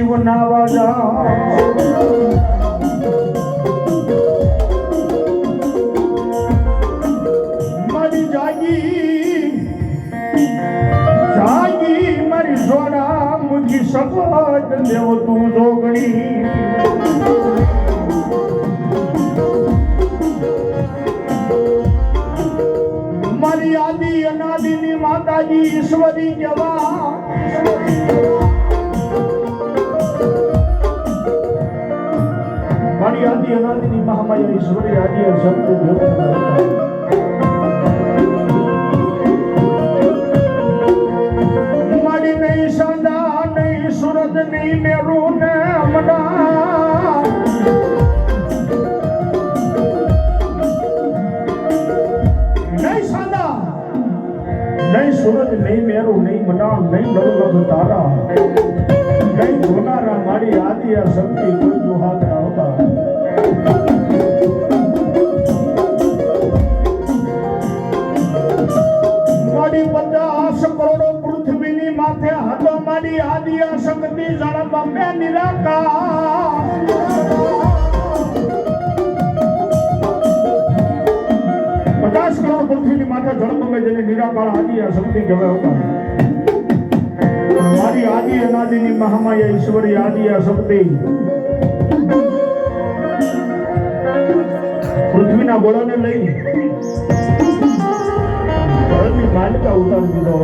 શિવના વાજા મારી જાગી જાગી મારી સોના મુજી સપોટ દેવ તું જોગણી મારી આદિ અનાદિની માતાજી ઈશ્વરી જવા મારી આદિ અનાદિની મહામાયા ઈશ્વરી આદિ શબ્દ દેવ મારી નહીં સાંદા નહીં સુરત નહીં મેરું ને અમના નહીં સુરત નહીં મેરું નહીં મનાણ નહીં નવલગ તારા નહીં જોનારા મારી આદિ આ શક્તિ કોઈ જો હાથ ના હોતા મારી 50 કરોડો પૃથ્વીની માથે હતો મારી આદિ આ શક્તિ જળમાં બે નિરાકાર 50 કરોડ પૃથ્વીની માથે જળમાં જેને નિરાકાર આદિ આ શક્તિ કહેવાય હતા મારી આદિ અનાદિની મહામાયા ઈશ્વરી આદિ આ શક્તિ પૃથ્વીના ગોળાને લઈ જળની માલિકા ઉતારી દીધો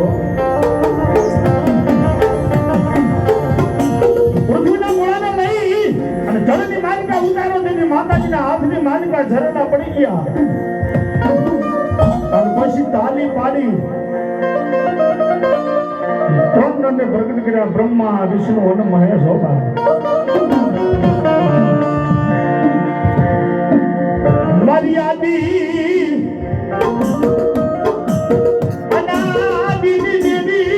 પૃથ્વીના ગોળાને લઈ અને જળની માલિકા ઉતારો તેની માતાજીના હાથની માલિકા ઝરણા પડી ગયા અને પછી તાલી પાડી ત્રણ ને પ્રગટ કર્યા બ્રહ્મા વિષ્ણુ અને મહેશ હતા મારી આદિ અનાદિની દેવી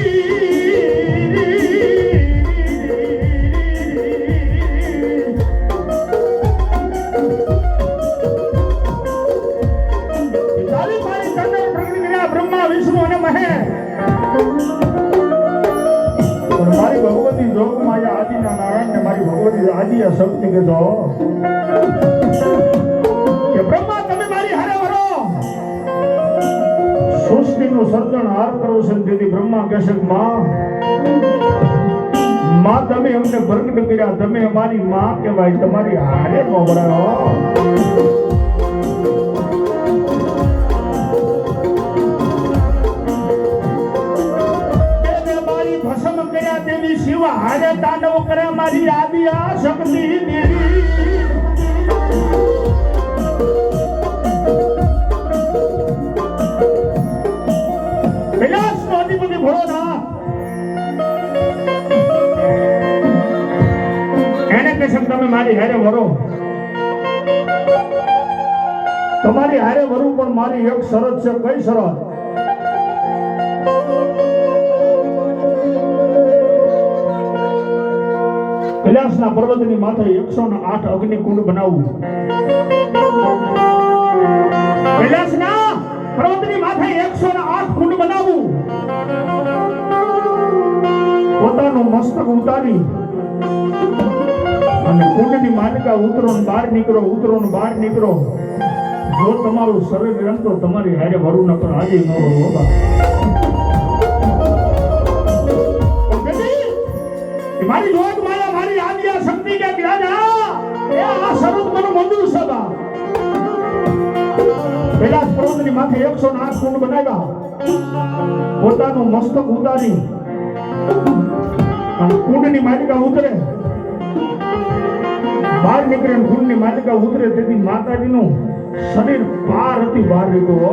તાલી પાડી ત્રણ પ્રગટ કર્યા બ્રહ્મા વિષ્ણુ અને મહેશ મારી ભગવતી જોગ માયા આદિના નારાયણ ને મારી ભગવતી આદિ આ શક્તિ કહેતો કે બ્રહ્મા તમે મારી હારે વરો સૃષ્ટિનું સર્જન હાર કરો છે તેથી બ્રહ્મા કહેશે માં તમે અમને પ્રગટ કર્યા તમે અમારી માં કહેવાય તમારી હારે નો વરાયો શિવ હારે તાંડવ કરે મારી આદિ આ શક્તિ દેવી કૈલાસનો અધિપતિ ભોળોનાથ એને કહેશે તમે મારી હારે વરો તમારી હારે વરું પણ મારી એક શરત છે કઈ શરત કૈલાસના પર્વતની માથે 108 અગ્નિકુંડ બનાવવું કૈલાસના પર્વતની માથે 108 કુંડ બનાવવું પોતાનું મસ્તક ઉતારી અને કુંડની માલિકા ઉતરો ને બહાર નીકળો ઉતરો ને બહાર નીકળો જો તમારું શરીર રંતો તમારી હારે વરું ન પણ આજે ન હોવા મારી જોગ માયા મારી આદિ આ શક્તિ કે રાજા એ આ શરત મને મંજૂર છે બા કૈલાસ પર્વતની માથે 108 કુંડ બનાવ્યા પોતાનું મસ્તક ઉતારી અને કુંડની માલિકા ઉતરે બહાર નીકળે કુંડની માલિકા ઉતરે તેથી માતાજીનું શરીર પાર હતી બહાર નીકળો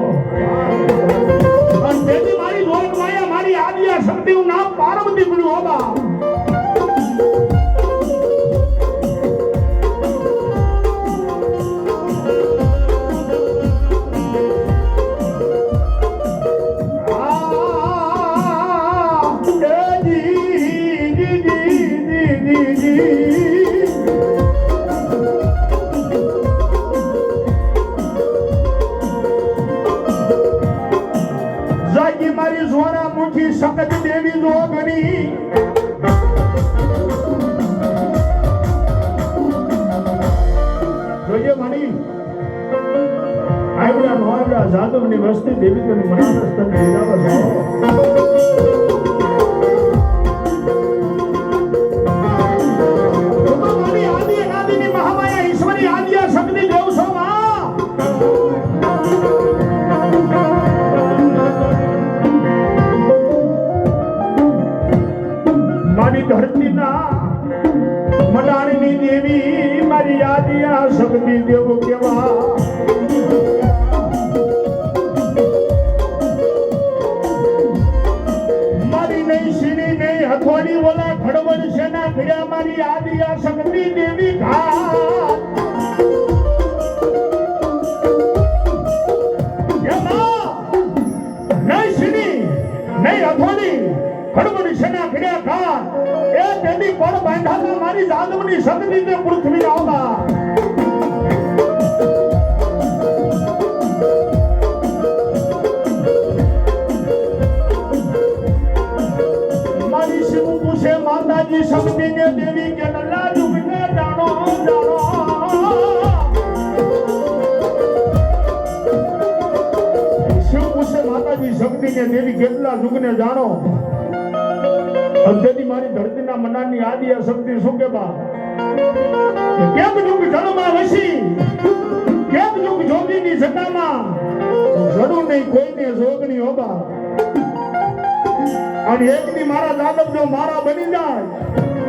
અને તેથી મારી જોગ માયા મારી આદિ આ શક્તિનું નામ પાર્વતી પડ્યું હોબા મારી સોના મુઠી સખત દેવી જોગણી મારા જાદવની વસ્તી દેવી તને મનાના સ્તર લીધા મારી આદિ અનાદિની મહામાયા ઈશ્વરી આદ્યા શક્તિ દેવ છો માં મારી ધરતીના મનાણીની દેવી મારી આદિયા શક્તિ દેવ કેવા મારી નહીં સીની નહીં હથોડી ઓલા ખડવડ સેના ભીડા મારી આદિયા શક્તિ દેવી ઘાટ નહીં સીની નહીં હથોડી ખડવડ સેના ભીડા ઘાટ એ તેની પર બાંધાના મારી જાદવની શક્તિ તે પૃથ્વી આવતા મારી શિવ પૂછે માતાજી શક્તિ ને દેવી કે નલ્લા જુગને જાણો જાણો શિવ પૂછે માતાજી શક્તિ ને દેવી કેટલા જુગને જાણો અંધેરી મારી ધરતીના મનાની આદિ શક્તિ શું કે બા કેમ જુગ જળમાં વસી કેમ જુગ જોગીની જટામાં જડું નહીં કોઈને જોગણી હોબા અને એકની મારા દાદવ જો મારા બની જાય